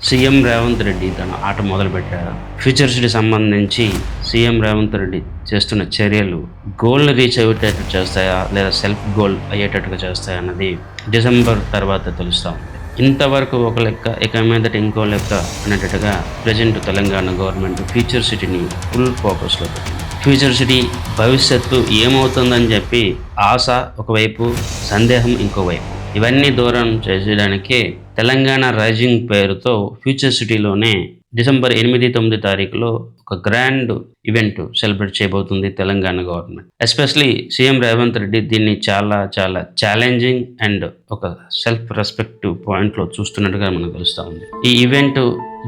CM Revanth Reddy తన ఆట మొదలుపెట్టారు. ఫ్యూచర్ సిటీ సంబంధించి సీఎం రేవంత్ రెడ్డి చేస్తున్న చర్యలు గోల్ని రీచ్ అయ్యేటట్టు చేస్తాయా లేదా సెల్ఫ్ గోల్ అయ్యేటట్టుగా చేస్తాయా అన్నది డిసెంబర్ తర్వాత తెలుస్తూ ఉంది. ఇంతవరకు ఒక లెక్క, ఇక మీదట ఇంకో లెక్క అనేటట్టుగా ప్రజెంట్ తెలంగాణ గవర్నమెంట్ ఫ్యూచర్ సిటీని ఫుల్ ఫోకస్లో పెట్టింది. ఫ్యూచర్ సిటీ భవిష్యత్తు ఏమవుతుందని చెప్పి ఆశ ఒకవైపు, సందేహం ఇంకోవైపు, ఇవన్నీ దూరం చేసేయడానికే తెలంగాణ రైజింగ్ పేరుతో ఫ్యూచర్ సిటీలోనే డిసెంబర్ 8-9 తారీఖులో ఒక గ్రాండ్ ఈవెంట్ సెలబ్రేట్ చేయబోతుంది Telangana government. Especially CM Revanth Reddy దీన్ని చాలా చాలా ఛాలెంజింగ్ అండ్ ఒక సెల్ఫ్ రెస్పెక్టివ్ పాయింట్లో చూస్తున్నట్టుగా మనకు తెలుస్తూ ఉంది. ఈ ఈవెంట్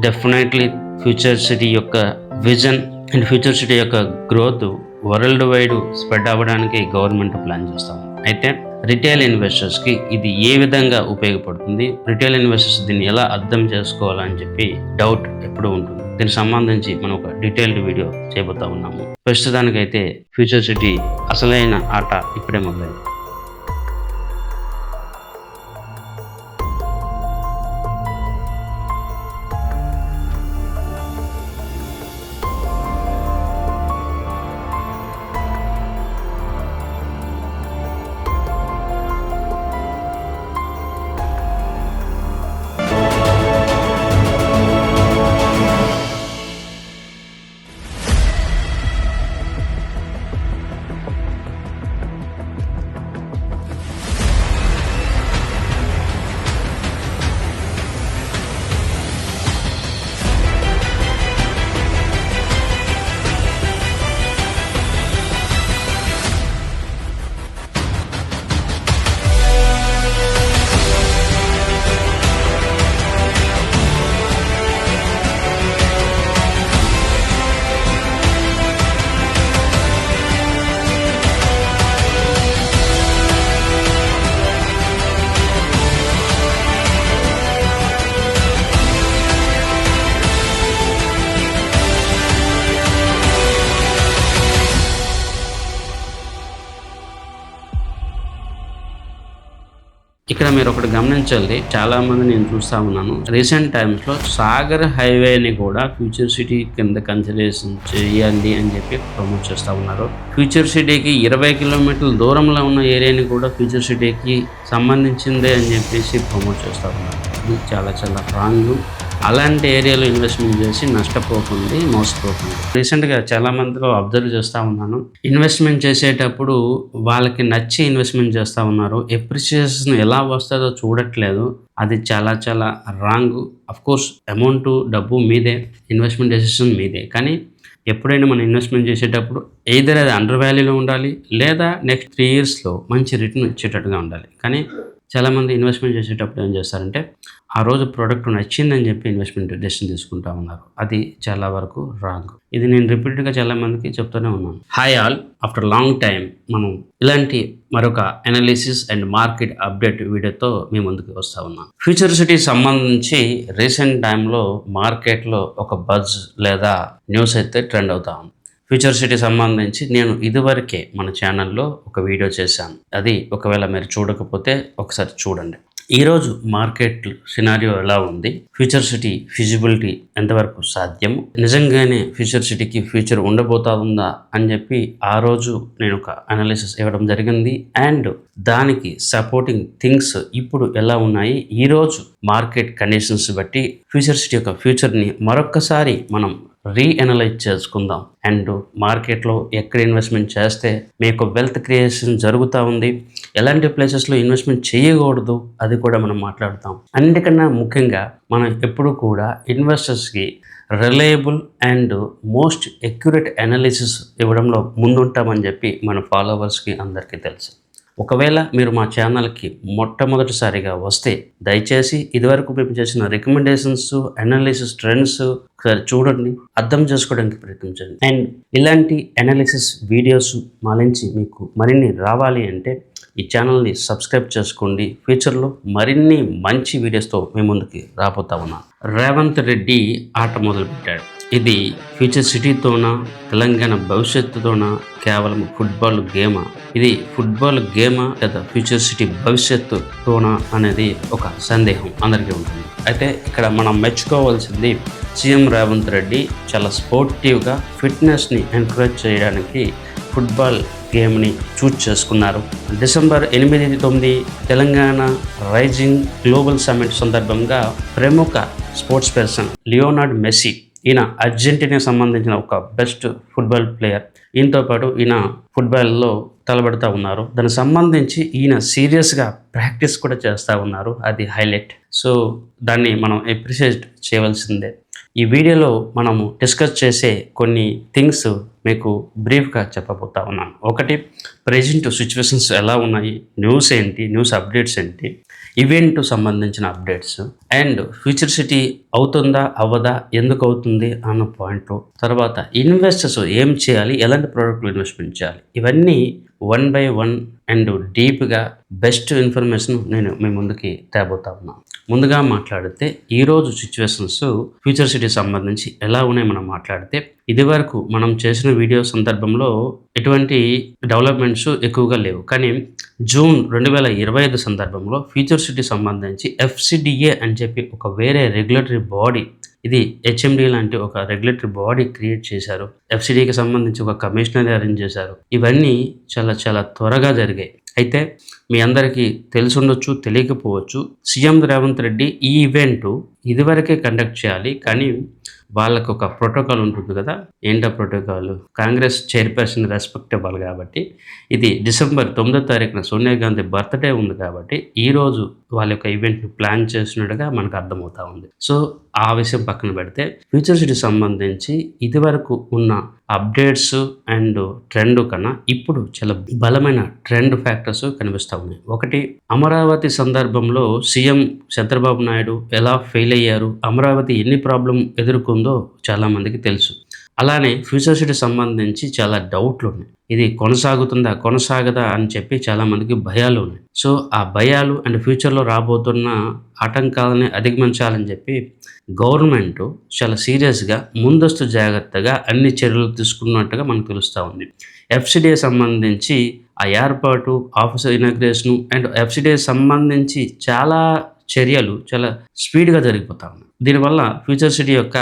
డెఫినెట్లీ ఫ్యూచర్ సిటీ యొక్క విజన్ అండ్ ఫ్యూచర్ సిటీ యొక్క గ్రోత్ వరల్డ్ వైడ్ స్ప్రెడ్ అవ్వడానికి గవర్నమెంట్ ప్లాన్ చేస్తూ ఉంది. అయితే రిటైల్ ఇన్వెస్టర్స్కి ఇది ఏ విధంగా ఉపయోగపడుతుంది, రిటైల్ ఇన్వెస్టర్స్ దీన్ని ఎలా అర్థం చేసుకోవాలని చెప్పి డౌట్ ఎప్పుడూ ఉంటుంది. దీనికి సంబంధించి మనం ఒక డీటెయిల్డ్ వీడియో చేయబోతా ఉన్నాము. ప్రస్తుతానికైతే ఫ్యూచర్ సిటీ అసలైన ఆట ఇప్పుడే మొదలైంది. ఇక్కడ మీరు ఒకటి గమనించాలి, చాలా మంది నేను చూస్తూ ఉన్నాను, రీసెంట్ టైమ్స్లో సాగర్ హైవేని కూడా ఫ్యూచర్ సిటీ కింద కన్సిడరేషన్ చేయండి అని చెప్పి ప్రమోట్ చేస్తూ ఉన్నారు. ఫ్యూచర్ సిటీకి 20 కిలోమీటర్ల దూరంలో ఉన్న ఏరియాని కూడా ఫ్యూచర్ సిటీకి సంబంధించిందే అని చెప్పేసి ప్రమోట్ చేస్తూ ఉన్నారు. ఇది చాలా చాలా రాంగ్. అలాంటి ఏరియాలో ఇన్వెస్ట్మెంట్ చేసి నష్టపోకుండా మోసపోకుండా. రీసెంట్గా చాలా మందిలో అబ్జర్వ్ చేస్తూ ఉన్నాను, ఇన్వెస్ట్మెంట్ చేసేటప్పుడు వాళ్ళకి నచ్చి ఇన్వెస్ట్మెంట్ చేస్తూ ఉన్నారు, ఎప్రిసియేషన్ ఎలా వస్తుందో చూడట్లేదు. అది చాలా చాలా రాంగ్. అఫ్కోర్స్ అమౌంట్ డబ్బు మీదే, ఇన్వెస్ట్మెంట్ డెసిషన్ మీదే, కానీ ఎప్పుడైనా మనం ఇన్వెస్ట్మెంట్ చేసేటప్పుడు ఎయిదర్ అది అండర్ వాల్యూలో ఉండాలి లేదా నెక్స్ట్ 3 ఇయర్స్లో మంచి రిటర్న్ ఇచ్చేటట్టుగా ఉండాలి. కానీ చాలామంది ఇన్వెస్ట్మెంట్ చేసేటప్పుడు ఏం చేస్తారంటే ఆ రోజు ప్రోడక్ట్ నచ్చిందని చెప్పి ఇన్వెస్ట్మెంట్ డెసిషన్ తీసుకుంటా ఉన్నారు. అది చాలా వరకు రాంగ్. ఇది నేను రిపీటెడ్గా చాలా మందికి చెప్తూనే ఉన్నాను. Hi all, after long time మనం ఇలాంటి మరొక అనాలిసిస్ అండ్ మార్కెట్ అప్డేట్ వీడియోతో మీ ముందుకు వస్తూ ఉన్నాను. ఫ్యూచర్ సిటీ సంబంధించి రీసెంట్ టైంలో మార్కెట్లో ఒక బజ్ లేదా న్యూస్ అయితే ట్రెండ్ అవుతా ఉంది. ఫ్యూచర్ సిటీ సంబంధించి నేను ఇదివరకే మన ఛానల్లో ఒక వీడియో చేశాను. అది ఒకవేళ మీరు చూడకపోతే ఒకసారి చూడండి. ఈరోజు మార్కెట్ సినారియో ఎలా ఉంది, ఫ్యూచర్ సిటీ ఫిజిబిలిటీ ఎంతవరకు సాధ్యం, నిజంగానే ఫ్యూచర్ సిటీకి ఫ్యూచర్ ఉండబోతా ఉందా అని చెప్పి ఆ రోజు నేను ఒక అనాలిసిస్ ఇవ్వడం జరిగింది. అండ్ దానికి సపోర్టింగ్ థింగ్స్ ఇప్పుడు ఎలా ఉన్నాయి, ఈరోజు మార్కెట్ కండిషన్స్ బట్టి ఫ్యూచర్ సిటీ యొక్క ఫ్యూచర్ని మరొక్కసారి మనం రీఅనలైజ్ చేసుకుందాం. అండ్ మార్కెట్లో ఎక్కడ ఇన్వెస్ట్మెంట్ చేస్తే మీకు వెల్త్ క్రియేషన్ జరుగుతూ ఉంది, ఎలాంటి ప్లేసెస్లో ఇన్వెస్ట్మెంట్ చేయకూడదు, అది కూడా మనం మాట్లాడుతాం. అన్నిటికన్నా ముఖ్యంగా మనం ఎప్పుడు కూడా ఇన్వెస్టర్స్కి reliable and most accurate analysis ఇవ్వడంలో ముందుంటామని చెప్పి మన ఫాలోవర్స్కి అందరికీ తెలుసు. ఒకవేళ మీరు మా ఛానల్కి మొట్టమొదటిసారిగా వస్తే దయచేసి ఇదివరకు మేము చేసిన రికమెండేషన్స్, అనాలిసిస్, ట్రెండ్స్ ఒకసారి చూడండి, అర్థం చేసుకోవడానికి ప్రయత్నించండి. అండ్ ఇలాంటి అనాలిసిస్ వీడియోస్ మా నుంచి మీకు మరిన్ని రావాలి అంటే ఈ ఛానల్ని సబ్స్క్రైబ్ చేసుకోండి. ఫ్యూచర్లో మరిన్ని మంచి వీడియోస్తో మీ ముందుకి రాబోతా ఉన్నాను. రేవంత్ రెడ్డి ఆట మొదలుపెట్టాడు. ఇది ఫ్యూచర్ సిటీతోనా, తెలంగాణ భవిష్యత్తుతోనా, కేవలం ఫుట్బాల్ గేమా? ఇది ఫుట్బాల్ గేమా లేదా ఫ్యూచర్ సిటీ భవిష్యత్తుతోనా అనేది ఒక సందేహం అందరికీ ఉంటుంది. అయితే ఇక్కడ మనం మెచ్చుకోవాల్సింది సీఎం రేవంత్ రెడ్డి చాలా స్పోర్టివ్గా ఫిట్నెస్ని ఎంకరేజ్ చేయడానికి ఫుట్బాల్ గేమ్ని చూజ్ చేసుకున్నారు. December 8-9 Telangana rising global summit సందర్భంగా ప్రముఖ స్పోర్ట్స్ పర్సన్ లియోనార్డ్ మెస్సీ, ఈయన అర్జెంటీనాకి సంబంధించిన ఒక బెస్ట్ ఫుట్బాల్ ప్లేయర్. ఈయనతో పాటు ఈయన ఫుట్బాల్లో తలబడుతూ ఉన్నారు. దానికి సంబంధించి ఈయన సీరియస్గా ప్రాక్టీస్ కూడా చేస్తూ ఉన్నారు. అది హైలైట్. సో దాన్ని మనం అప్రిషియేట్ చేయవలసిందే. ఈ వీడియోలో మనము డిస్కస్ చేసే కొన్ని థింగ్స్ మీకు బ్రీఫ్గా చెప్పబోతా ఉన్నాను. ఒకటి, ప్రెజెంట్ సిచ్యువేషన్స్ ఎలా ఉన్నాయి, న్యూస్ ఏంటి, న్యూస్ అప్డేట్స్ ఏంటి, ఈవెంట్ సంబంధించిన అప్డేట్స్, అండ్ ఫ్యూచర్ సిటీ అవుతుందా అవ్వదా, ఎందుకు అవుతుంది అన్న పాయింట్. తర్వాత ఇన్వెస్టర్స్ ఏం చేయాలి, ఎలాంటి ప్రోడక్ట్లు ఇన్వెస్ట్మెంట్ చేయాలి, ఇవన్నీ 1 by 1 అండ్ డీప్గా బెస్ట్ ఇన్ఫర్మేషన్ నేను మీ ముందుకి తేబోతా ఉన్నాను. ముందుగా మాట్లాడితే ఈరోజు సిచ్యువేషన్స్ ఫ్యూచర్ సిటీ సంబంధించి ఎలా ఉన్నాయి మనం మాట్లాడితే, ఇదివరకు మనం చేసిన వీడియో సందర్భంలో ఎటువంటి డెవలప్మెంట్స్ ఎక్కువగా లేవు. కానీ జూన్ 2025 సందర్భంలో ఫ్యూచర్ సిటీ సంబంధించి FCDA అని చెప్పి ఒక వేరే రెగ్యులేటరీ బాడీ, ఇది HMD లాంటి ఒక రెగ్యులేటరీ బాడీ క్రియేట్ చేశారు. FCDకి సంబంధించి ఒక కమిషనర్ అరేంజ్ చేశారు. ఇవన్నీ చాలా చాలా త్వరగా జరిగాయి. అయితే మీ అందరికీ తెలుసుండొచ్చు, తెలియకపోవచ్చు, సీఎం రేవంత్ రెడ్డి ఈ ఈవెంట్ ఇదివరకే కండక్ట్ చేయాలి, కానీ వాళ్ళకు ఒక ప్రోటోకాల్ ఉంటుంది కదా. ఏంటో ప్రోటోకాల్? కాంగ్రెస్ చైర్పర్సన్ రెస్పెక్ట్ ఇవ్వాలి కాబట్టి, ఇది డిసెంబర్ 9వ తారీఖున సోనియా గాంధీ బర్త్డే ఉంది కాబట్టి ఈరోజు వాళ్ళ యొక్క ఈవెంట్ని ప్లాన్ చేసినట్టుగా మనకు అర్థమవుతా ఉంది. సో ఆ విషయం పక్కన పెడితే, ఫ్యూచర్ సిటీ సంబంధించి ఇదివరకు ఉన్న అప్డేట్స్ అండ్ ట్రెండ్ కన్నా ఇప్పుడు చాలా బలమైన ట్రెండ్ ఫ్యాక్టర్స్ కనిపిస్తూ ఉన్నాయి. ఒకటి, అమరావతి సందర్భంలో సీఎం చంద్రబాబు నాయుడు ఎలా ఫెయిల్ అయ్యారు, అమరావతి ఎన్ని ప్రాబ్లం ఎదుర్కొందో చాలామందికి తెలుసు. అలానే ఫ్యూచర్ సిటీ సంబంధించి చాలా డౌట్లు ఉన్నాయి. ఇది కొనసాగదా అని చెప్పి చాలామందికి భయాలు ఉన్నాయి. సో ఆ భయాలు అండ్ ఫ్యూచర్లో రాబోతున్న ఆటంకాలని అధిగమించాలని చెప్పి గవర్నమెంట్ చాలా సీరియస్గా ముందస్తు జాగ్రత్తగా అన్ని చర్యలు తీసుకున్నట్టుగా మనకు తెలుస్తూ ఉంది. FCDA సంబంధించి ఆ ఏర్పాటు, ఆఫీసర్ ఇనాగ్రేషను అండ్ FCDA సంబంధించి చాలా చర్యలు చాలా స్పీడ్గా జరిగిపోతా ఉన్నాయి. దీనివల్ల ఫ్యూచర్ సిటీ యొక్క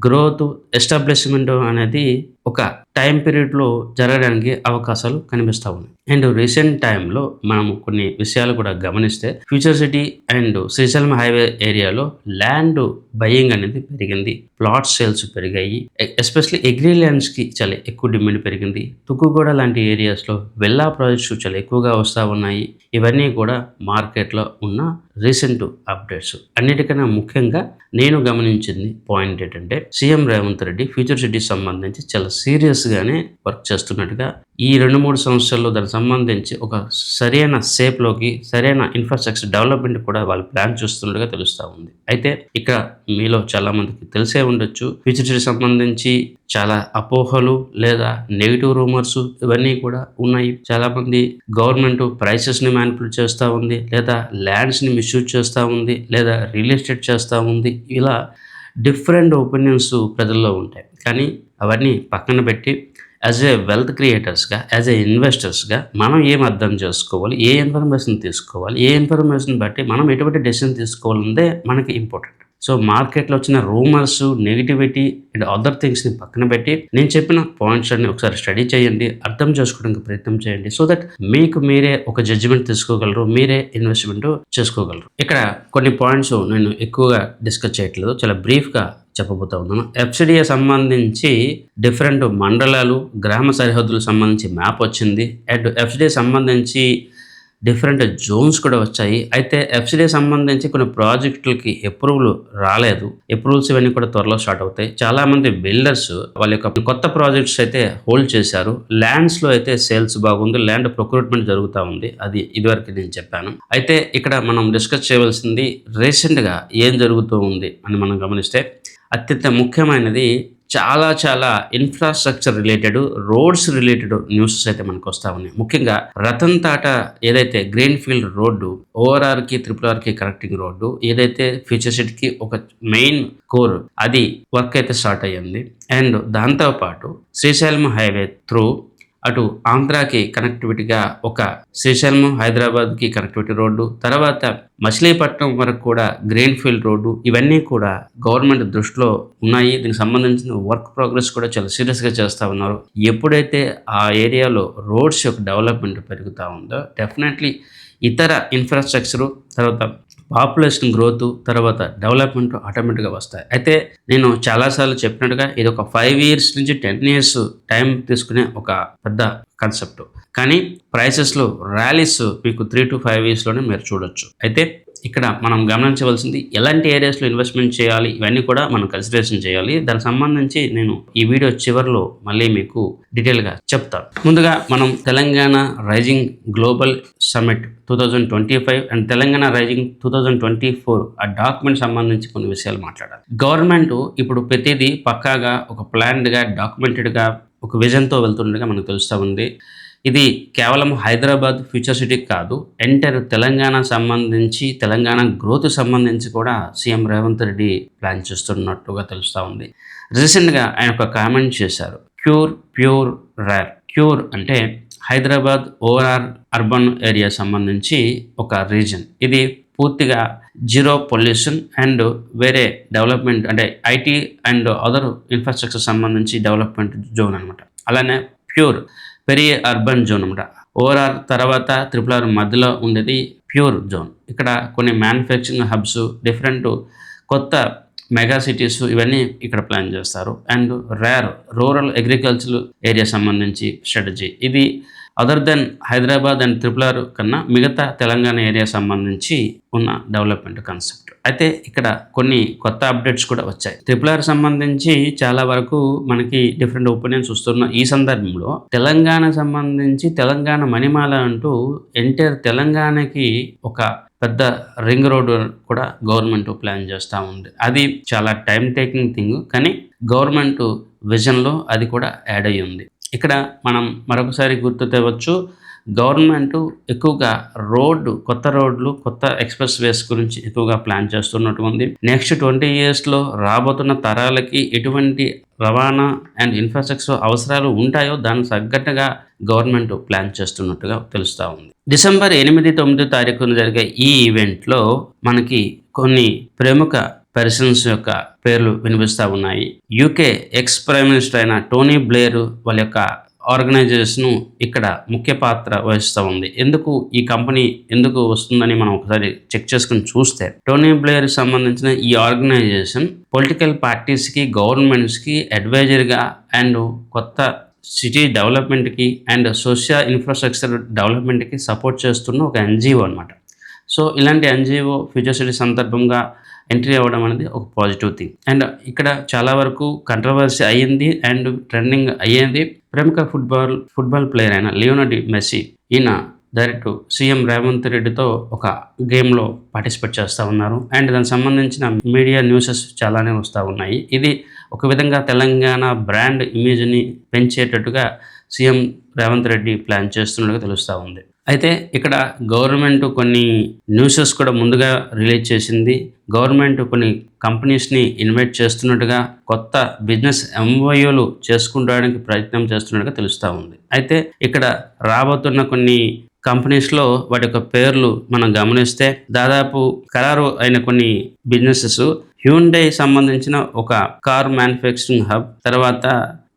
గ్రోత్, ఎస్టాబ్లిష్మెంట్ అనేది ఒక టైం పీరియడ్లో జరగడానికి అవకాశాలు కనిపిస్తూ ఉన్నాయి. అండ్ రీసెంట్ టైంలో మనము కొన్ని విషయాలు కూడా గమనిస్తే, future city and Srisailam highway ఏరియాలో ల్యాండ్ బయింగ్ అనేది పెరిగింది, ప్లాట్ సేల్స్ పెరిగాయి. ఎస్పెషల్లీ అగ్రి ల్యాండ్స్కి చాలా ఎక్కువ డిమాండ్ పెరిగింది. తుక్కుగూడ లాంటి ఏరియాస్లో విల్లా ప్రాజెక్ట్స్ చాలా ఎక్కువగా వస్తూ ఉన్నాయి. ఇవన్నీ కూడా మార్కెట్లో ఉన్న రీసెంట్ అప్డేట్స్. అన్నిటికన్నా ముఖ్యంగా నేను గమనించింది పాయింట్ ఏంటంటే, CM Revanth Reddy future city సంబంధించి చాలా సీరియస్గానే వర్క్ చేస్తున్నట్టుగా, ఈ 2-3 సంవత్సరాల్లో దానికి సంబంధించి ఒక సరైన షేప్లోకి, సరైన ఇన్ఫ్రాస్ట్రక్చర్ డెవలప్మెంట్ కూడా వాళ్ళు ప్లాన్ చేస్తున్నట్టుగా తెలుస్తూ ఉంది. అయితే ఇక్కడ మీలో చాలా మందికి తెలిసే ఉండొచ్చు, ఫ్యూచర్ సిటీ సంబంధించి చాలా అపోహలు లేదా నెగిటివ్ రూమర్స్ ఇవన్నీ కూడా ఉన్నాయి. చాలామంది గవర్నమెంట్ ప్రైసెస్ని మ్యానిపులేట్ చేస్తూ ఉంది, లేదా ల్యాండ్స్ని మిస్యూజ్ చేస్తూ ఉంది, లేదా రియల్ ఎస్టేట్ చేస్తూ ఉంది. ఇలా డిఫరెంట్ ఒపీనియన్స్ ప్రజల్లో ఉంటాయి. కానీ అవన్నీ పక్కన పెట్టి, యాజ్ ఏ వెల్త్ క్రియేటర్స్గా, యాజ్ ఏ ఇన్వెస్టర్స్గా మనం ఏం అర్థం చేసుకోవాలి, ఏ ఇన్ఫర్మేషన్ తీసుకోవాలి, ఏ ఇన్ఫర్మేషన్ బట్టి మనం ఎటువంటి డెసిషన్ తీసుకోవాలన్నదే మనకి ఇంపార్టెంట్. సో మార్కెట్లో వచ్చిన రూమర్స్, నెగిటివిటీ అండ్ అదర్ థింగ్స్ని పక్కన పెట్టి, నేను చెప్పిన పాయింట్స్ అన్ని ఒకసారి స్టడీ చేయండి, అర్థం చేసుకోవడానికి ప్రయత్నం చేయండి. సో దట్ మీకు మీరే ఒక జడ్జిమెంట్ తీసుకోగలరు, మీరే ఇన్వెస్ట్మెంట్ చేసుకోగలరు. ఇక్కడ కొన్ని పాయింట్స్ నేను ఎక్కువగా డిస్కస్ చేయట్లేదు, చాలా బ్రీఫ్గా చెప్పబోతా ఉన్నాను. FCDA సంబంధించి డిఫరెంట్ మండలాలు, గ్రామ సరిహద్దులకు సంబంధించి మ్యాప్ వచ్చింది. అండ్ FCDA సంబంధించి డిఫరెంట్ జోన్స్ కూడా వచ్చాయి. అయితే FCDA సంబంధించి కొన్ని ప్రాజెక్టులకి అప్రూవల్ రాలేదు. అప్రూవల్స్ ఇవన్నీ కూడా త్వరలో స్టార్ట్ అవుతాయి. చాలామంది బిల్డర్స్ వాళ్ళ యొక్క కొత్త ప్రాజెక్ట్స్ అయితే హోల్డ్ చేశారు. ల్యాండ్స్లో అయితే సేల్స్ బాగుంది, ల్యాండ్ ప్రొక్యూర్మెంట్ జరుగుతూ ఉంది. అది ఇదివరకు నేను చెప్పాను. అయితే ఇక్కడ మనం డిస్కస్ చేయవలసింది రీసెంట్గా ఏం జరుగుతూ ఉంది అని మనం గమనిస్తే, అత్యంత ముఖ్యమైనది చాలా చాలా infrastructure related, roads related newses అయితే మనకు వస్తూ ఉన్నాయి. ముఖ్యంగా రతన్ టాటా ఏదైతే గ్రీన్ ఫీల్డ్ రోడ్డు ఓఆర్ఆర్కి కి కనెక్టింగ్ రోడ్డు ఏదైతే ఫ్యూచర్ సిటీకి ఒక మెయిన్ కోర్ అది వర్క్ అయితే స్టార్ట్ అయ్యింది. అండ్ దాంతోపాటు శ్రీశైలం హైవే త్రూ అటు ఆంధ్రాకి కనెక్టివిటీగా ఒక శ్రీశైలం హైదరాబాద్కి కనెక్టివిటీ రోడ్డు, తర్వాత మచిలీపట్నం వరకు కూడా గ్రీన్ ఫీల్డ్ రోడ్డు, ఇవన్నీ కూడా గవర్నమెంట్ దృష్టిలో ఉన్నాయి. దీనికి సంబంధించిన వర్క్ ప్రోగ్రెస్ కూడా చాలా సీరియస్గా చేస్తూ ఉన్నారు. ఎప్పుడైతే ఆ ఏరియాలో రోడ్స్ యొక్క డెవలప్మెంట్ పెరుగుతూ ఉందో డెఫినెట్లీ ఇతర ఇన్ఫ్రాస్ట్రక్చరు, తర్వాత పాపులేషన్ గ్రోత్, తర్వాత డెవలప్మెంట్ ఆటోమేటిక్గా వస్తాయి. అయితే నేను చాలాసార్లు చెప్పినట్టుగా ఇది ఒక 5 years నుంచి 10 years టైం తీసుకునే ఒక పెద్ద కాన్సెప్ట్. కానీ ప్రైసెస్లో ర్యాలీస్ మీకు 3 to 5 yearsలోనే మీరు చూడొచ్చు. అయితే ఇక్కడ మనం గమనించవలసింది ఎలాంటి ఏరియాస్లో ఇన్వెస్ట్మెంట్ చేయాలి, ఇవన్నీ కూడా మనం కన్సిడరేషన్ చేయాలి. దానికి సంబంధించి నేను ఈ వీడియో చివరిలో మళ్ళీ మీకు డీటెయిల్గా చెప్తాను. ముందుగా మనం Telangana rising global summit 2025 and Telangana rising 2024 ఆ డాక్యుమెంట్ సంబంధించి కొన్ని విషయాలు మాట్లాడాలి. గవర్నమెంట్ ఇప్పుడు ప్రతిదీ పక్కాగా ఒక ప్లాన్డ్గా డాక్యుమెంటెడ్గా ఒక విజన్తో వెళ్తుండగా మనకు తెలుస్తూ ఉంది. ఇది కేవలం హైదరాబాద్ ఫ్యూచర్ సిటీకి కాదు, ఎంటైర్ తెలంగాణ సంబంధించి తెలంగాణ గ్రోత్ సంబంధించి కూడా సీఎం రేవంత్ రెడ్డి ప్లాన్ చేస్తున్నట్టుగా తెలుస్తూ ఉంది. రీసెంట్గా ఆయన ఒక కామెంట్ చేశారు, ప్యూర్ రేర్. క్యూర్ అంటే హైదరాబాద్ ఓఆర్ అర్బన్ ఏరియా సంబంధించి ఒక రీజన్, ఇది పూర్తిగా జీరో పొల్యూషన్ అండ్ వేరే డెవలప్మెంట్ అంటే ఐటీ అండ్ అదర్ ఇన్ఫ్రాస్ట్రక్చర్ సంబంధించి డెవలప్మెంట్ జోన్ అనమాట. అలానే ప్యూర్ పెరి అర్బన్ జోన్ అనమాట. ఓఆర్ఆర్ తర్వాత RRR మధ్యలో ఉండేది ప్యూర్ జోన్. ఇక్కడ కొన్ని మ్యానుఫ్యాక్చరింగ్ హబ్స్, డిఫరెంట్ కొత్త మెగా సిటీస్ ఇవన్నీ ఇక్కడ ప్లాన్ చేస్తారు. And rare rural agriculture area సంబంధించి స్ట్రాటజీ, ఇది other than Hyderabad and RRR కన్నా మిగతా తెలంగాణ ఏరియా సంబంధించి ఉన్న డెవలప్మెంట్ కాన్సెప్ట్. అయితే ఇక్కడ కొన్ని కొత్త అప్డేట్స్ కూడా వచ్చాయి. RRR సంబంధించి చాలా వరకు మనకి డిఫరెంట్ ఒపీనియన్స్ వస్తున్న ఈ సందర్భంలో తెలంగాణ సంబంధించి తెలంగాణ మణిమాల అంటూ ఎంటైర్ తెలంగాణకి ఒక పెద్ద రింగ్ రోడ్ కూడా గవర్నమెంట్ ప్లాన్ చేస్తూ ఉంది. అది చాలా టైం టేకింగ్ థింగ్, కానీ గవర్నమెంట్ విజన్లో అది కూడా యాడ్ అయ్యి ఉంది. ఇక్కడ మనం మరొకసారి గుర్తు తేవచ్చు, గవర్నమెంట్ ఎక్కువగా కొత్త రోడ్లు, కొత్త ఎక్స్ప్రెస్ వేస్ గురించి ఎక్కువగా ప్లాన్ చేస్తున్నట్టు ఉంది. నెక్స్ట్ 20 yearsలో రాబోతున్న తరాలకి ఎటువంటి రవాణా అండ్ ఇన్ఫ్రాస్ట్రక్చర్ అవసరాలు ఉంటాయో దానికి తగ్గట్టుగా గవర్నమెంట్ ప్లాన్ చేస్తున్నట్టుగా తెలుస్తూ ఉంది. December 8-9 తారీఖున జరిగే ఈ ఈవెంట్లో మనకి కొన్ని ప్రముఖ పర్సన్స్ యొక్క పేర్లు వినిపిస్తూ ఉన్నాయి. యూకే ఎక్స్ ప్రైమ్ మినిస్టర్ అయిన టోనీ బ్లేర్ వాళ్ళ యొక్క ఆర్గనైజేషన్ ఇక్కడ ముఖ్య పాత్ర వహిస్తూ ఉంది. ఎందుకు ఈ కంపెనీ ఎందుకు వస్తుందని మనం ఒకసారి చెక్ చేసుకుని చూస్తే, టోనీ బ్లేర్ సంబంధించిన ఈ ఆర్గనైజేషన్ పొలిటికల్ పార్టీస్కి, గవర్నమెంట్స్కి అడ్వైజర్గా అండ్ కొత్త సిటీ డెవలప్మెంట్కి అండ్ సోషల్ ఇన్ఫ్రాస్ట్రక్చర్ డెవలప్మెంట్కి సపోర్ట్ చేస్తున్న ఒక NGO అనమాట. సో ఇలాంటి NGO ఫ్యూచర్ సిటీ సందర్భంగా ఎంట్రీ అవ్వడం అనేది ఒక పాజిటివ్ థింగ్. అండ్ ఇక్కడ చాలా వరకు కంట్రవర్సీ అయ్యింది అండ్ ట్రెండింగ్ అయ్యేది. ప్రముఖ ఫుట్బాల్ ప్లేయర్ అయిన లియోనార్డో మెస్సీ, ఈయన డైరెక్ట్ సీఎం రేవంత్ రెడ్డితో ఒక గేమ్లో పార్టిసిపేట్ చేస్తూ ఉన్నారు. అండ్ దానికి సంబంధించిన మీడియా న్యూసెస్ చాలానే వస్తూ ఉన్నాయి. ఇది ఒక విధంగా తెలంగాణ బ్రాండ్ ఇమేజ్ని పెంచేటట్టుగా సీఎం రేవంత్ రెడ్డి ప్లాన్ చేస్తున్నట్టుగా తెలుస్తూ ఉంది. అయితే ఇక్కడ గవర్నమెంట్ కొన్ని న్యూసెస్ కూడా ముందుగా రిలీజ్ చేసింది. గవర్నమెంట్ కొన్ని కంపెనీస్ని ఇన్వైట్ చేస్తున్నట్టుగా, కొత్త బిజినెస్ MOUలు చేసుకుంటానికి ప్రయత్నం చేస్తున్నట్టుగా తెలుస్తూ ఉంది. అయితే ఇక్కడ రాబోతున్న కొన్ని కంపెనీస్లో వాటి యొక్క పేర్లు మనం గమనిస్తే దాదాపు ఖరారు అయిన కొన్ని బిజినెసెస్, హ్యూండై సంబంధించిన ఒక కార్ మ్యానుఫ్యాక్చరింగ్ హబ్, తర్వాత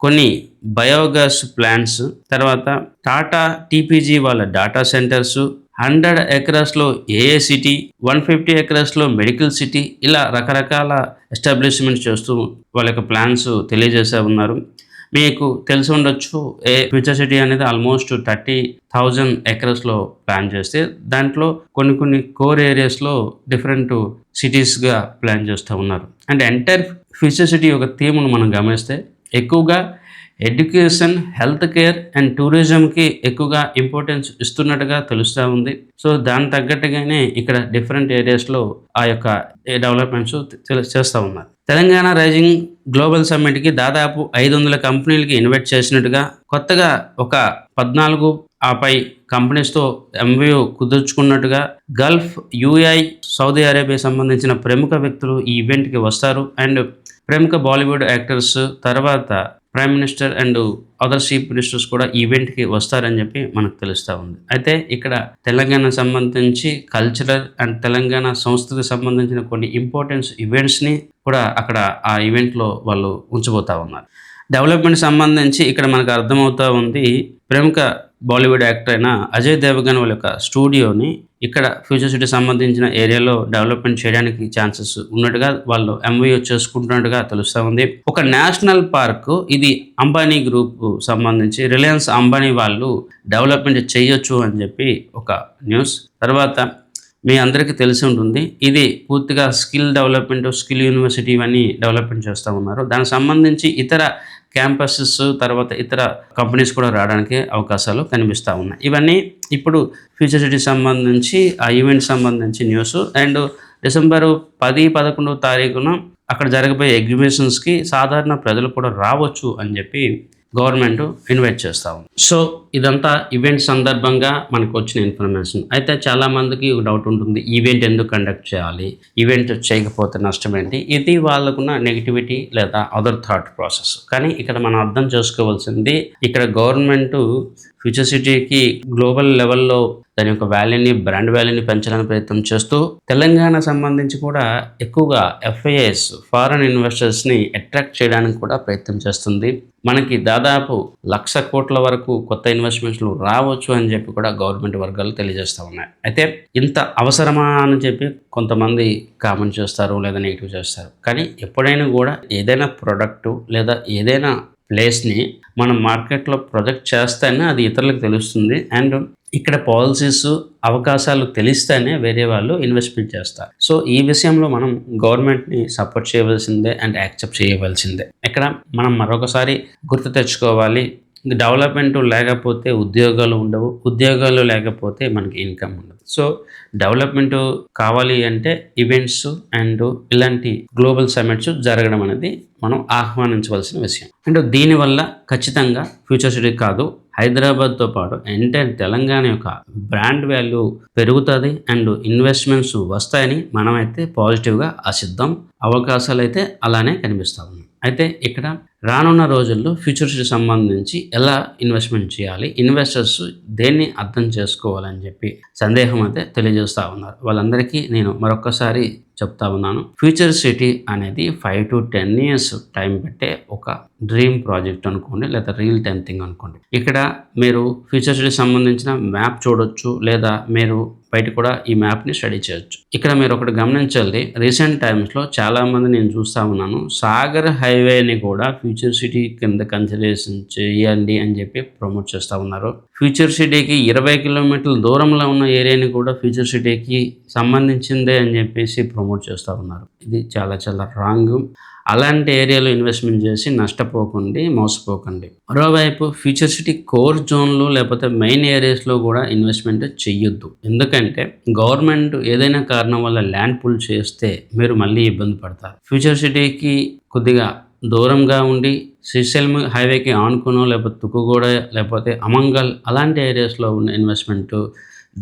కొన్ని బయోగ్యాస్ ప్లాంట్స్, తర్వాత టాటా TPG వాళ్ళ డాటా సెంటర్స్, 100 acresలో AA సిటీ, 150 acresలో మెడికల్ సిటీ, ఇలా రకరకాల ఎస్టాబ్లిష్మెంట్స్ చేస్తూ వాళ్ళ యొక్క ప్లాన్స్ తెలియజేసే ఉన్నారు. మీకు తెలిసి ఉండొచ్చు, ఫ్యూచర్ సిటీ అనేది ఆల్మోస్ట్ 30,000 acresలో ప్లాన్ చేస్తే దాంట్లో కొన్ని కోర్ ఏరియాస్లో డిఫరెంట్ సిటీస్గా ప్లాన్ చేస్తూ ఉన్నారు. అండ్ ఎంటైర్ ఫ్యూచర్ సిటీ యొక్క థీమ్ను మనం గమనిస్తే ఎక్కువగా ఎడ్యుకేషన్, హెల్త్ కేర్ అండ్ టూరిజంకి ఎక్కువగా ఇంపార్టెన్స్ ఇస్తున్నట్టుగా తెలుస్తూ ఉంది. సో దాని తగ్గట్టుగానే ఇక్కడ డిఫరెంట్ ఏరియాస్లో ఆ యొక్క డెవలప్మెంట్స్ చేస్తూ ఉన్నారు. తెలంగాణ రైజింగ్ గ్లోబల్ సమ్మిట్కి దాదాపు 500 కంపెనీలకి ఇన్వైట్ చేసినట్టుగా, కొత్తగా ఒక 14 ఆపై కంపెనీస్తో ఎంఓయూ కుదుర్చుకున్నట్టుగా, గల్ఫ్, యూఏఈ, సౌదీ అరేబియా సంబంధించిన ప్రముఖ వ్యక్తులు ఈ ఈవెంట్కి వస్తారు. అండ్ ప్రముఖ బాలీవుడ్ యాక్టర్స్, తర్వాత prime minister and other chief ministers కూడా ఈవెంట్కి వస్తారని చెప్పి మనకు తెలుస్తూ ఉంది. అయితే ఇక్కడ తెలంగాణ సంబంధించి కల్చరల్ అండ్ తెలంగాణ సంస్కృతికి సంబంధించిన కొన్ని ఇంపార్టెన్స్ ఈవెంట్స్ని కూడా అక్కడ ఆ ఈవెంట్లో వాళ్ళు ఉంచబోతా ఉన్నారు. డెవలప్మెంట్ సంబంధించి ఇక్కడ మనకు అర్థమవుతూ ఉంది, ప్రముఖ బాలీవుడ్ యాక్టర్ అయిన అజయ్ దేవగన్ వాళ్ళ యొక్క స్టూడియోని ఇక్కడ ఫ్యూచర్ సిటీ సంబంధించిన ఏరియాలో డెవలప్మెంట్ చేయడానికి ఛాన్సెస్ ఉన్నట్టుగా వాళ్ళు ఎంఓయూ చేసుకుంటున్నట్టుగా తెలుస్తూ ఉంది. ఒక నేషనల్ పార్క్ ఇది అంబానీ గ్రూప్ సంబంధించి రిలయన్స్ అంబానీ వాళ్ళు డెవలప్మెంట్ చేయొచ్చు అని చెప్పి ఒక న్యూస్. తర్వాత మీ అందరికీ తెలిసి ఉంటుంది, ఇది పూర్తిగా స్కిల్ డెవలప్మెంట్, స్కిల్ యూనివర్సిటీ ఇవన్నీ డెవలప్మెంట్ చేస్తూ ఉన్నారు. దానికి సంబంధించి ఇతర క్యాంపసెస్, తర్వాత ఇతర కంపెనీస్ కూడా రావడానికి అవకాశాలు కనిపిస్తూ ఉన్నాయి. ఇవన్నీ ఇప్పుడు ఫ్యూచర్ సిటీ సంబంధించి ఆ ఈవెంట్ సంబంధించి న్యూస్. అండ్ డిసెంబరు 10-11 తారీఖున అక్కడ జరగబోయే ఎగ్జిబిషన్స్కి సాధారణ ప్రజలు కూడా రావచ్చు అని చెప్పి గవర్నమెంట్ ఇన్వైట్ చేస్తూ ఉంది. సో ఇదంతా ఈవెంట్ సందర్భంగా మనకు వచ్చిన ఇన్ఫర్మేషన్. అయితే చాలామందికి ఒక డౌట్ ఉంటుంది, ఈవెంట్ ఎందుకు కండక్ట్ చేయాలి, ఈవెంట్ చేయకపోతే నష్టం ఏంటి? ఇది వాళ్ళకున్న నెగిటివిటీ లేదా అదర్ థాట్ ప్రాసెస్. కానీ ఇక్కడ మనం అర్థం చేసుకోవాల్సింది, ఇక్కడ గవర్నమెంట్ ఫ్యూచర్ సిటీకి గ్లోబల్ లెవెల్లో దాని యొక్క వాల్యూని, బ్రాండ్ వాల్యూని పెంచాలని ప్రయత్నం చేస్తూ తెలంగాణ సంబంధించి కూడా ఎక్కువగా ఎఫ్ఐఎస్, ఫారెన్ ఇన్వెస్టర్స్ని అట్రాక్ట్ చేయడానికి కూడా ప్రయత్నం చేస్తుంది. మనకి దాదాపు 1,00,000 కోట్ల వరకు కొత్త ఇన్వెస్ట్మెంట్స్లు రావచ్చు అని చెప్పి కూడా గవర్నమెంట్ వర్గాలు తెలియజేస్తూ ఉన్నాయి. అయితే ఇంత అవసరమా అని చెప్పి కొంతమంది కామెంట్ చేస్తారు లేదా నెగిటివ్ చేస్తారు. కానీ ఎప్పుడైనా కూడా ఏదైనా ప్రోడక్టు లేదా ఏదైనా ప్లేస్ని మనం మార్కెట్లో ప్రొజెక్ట్ చేస్తేనే అది ఇతరులకు తెలుస్తుంది. అండ్ ఇక్కడ పాలసీస్, అవకాశాలు తెలిస్తేనే వేరే వాళ్ళు ఇన్వెస్ట్మెంట్ చేస్తారు. సో ఈ విషయంలో మనం గవర్నమెంట్ని సపోర్ట్ చేయవలసిందే అండ్ యాక్సెప్ట్ చేయవలసిందే. ఇక్కడ మనం మరొకసారి గుర్తు తెచ్చుకోవాలి, డెవలప్మెంట్ లేకపోతే ఉద్యోగాలు ఉండవు, ఉద్యోగాలు లేకపోతే మనకి ఇన్కమ్ ఉండదు. సో డెవలప్మెంట్ కావాలి అంటే ఈవెంట్స్ అండ్ ఇలాంటి గ్లోబల్ సమ్మిట్స్ జరగడం అనేది మనం ఆహ్వానించవలసిన విషయం. అండ్ దీనివల్ల ఖచ్చితంగా ఫ్యూచర్ సిటీ కాదు, హైదరాబాద్తో పాటు ఎంటైర్ తెలంగాణ యొక్క బ్రాండ్ వాల్యూ పెరుగుతుంది అండ్ ఇన్వెస్ట్మెంట్స్ వస్తాయని మనమైతే పాజిటివ్గా ఆశిద్దాం. అవకాశాలు అయితే అలానే కనిపిస్తూ ఉన్నాయి. అయితే ఇక్కడ రానున్న రోజుల్లో ఫ్యూచర్ సిటీ సంబంధించి ఎలా ఇన్వెస్ట్మెంట్ చేయాలి, ఇన్వెస్టర్స్ దేన్ని అర్థం చేసుకోవాలని చెప్పి సందేహం అయితే తెలియజేస్తూ ఉన్నారు. వాళ్ళందరికీ నేను మరొకసారి చెప్తా ఉన్నాను, ఫ్యూచర్ సిటీ అనేది 5 to 10 years టైం పెట్టే ఒక డ్రీమ్ ప్రాజెక్ట్ అనుకోండి, లేదా రియల్ టైం థింగ్ అనుకోండి. ఇక్కడ మీరు ఫ్యూచర్ సిటీ సంబంధించిన మ్యాప్ చూడొచ్చు, లేదా మీరు బయట కూడా ఈ మ్యాప్ని స్టడీ చేయొచ్చు. ఇక్కడ మీరు ఒకటి గమనించాలి, రీసెంట్ టైమ్స్లో చాలామంది నేను చూస్తూ ఉన్నాను, సాగర్ హైవేని కూడా ఫ్యూచర్ సిటీ కింద కన్సిడరేషన్ చేయండి అని చెప్పి ప్రమోట్ చేస్తూ ఉన్నారు. ఫ్యూచర్ సిటీకి 20 కిలోమీటర్ల దూరంలో ఉన్న ఏరియాని కూడా ఫ్యూచర్ సిటీకి సంబంధించిందే అని చెప్పేసి ప్రమోట్ చేస్తూ ఉన్నారు. ఇది చాలా చాలా రాంగ్. అలాంటి ఏరియాలో ఇన్వెస్ట్మెంట్ చేసి నష్టపోకండి, మోసపోకండి. మరోవైపు ఫ్యూచర్ సిటీ కోర్ జోన్లో లేకపోతే మెయిన్ ఏరియాస్లో కూడా ఇన్వెస్ట్మెంట్ చెయ్యొద్దు. ఎందుకంటే గవర్నమెంట్ ఏదైనా కారణం వల్ల ల్యాండ్ పుల్ చేస్తే మీరు మళ్ళీ ఇబ్బంది పడతారు. ఫ్యూచర్ సిటీకి కొద్దిగా దూరంగా ఉండి శ్రీశైలం హైవేకి ఆనుకునో, లేకపోతే తుక్కుగూడ, లేకపోతే అమంగల్ అలాంటి ఏరియాస్లో ఉన్న ఇన్వెస్ట్మెంట్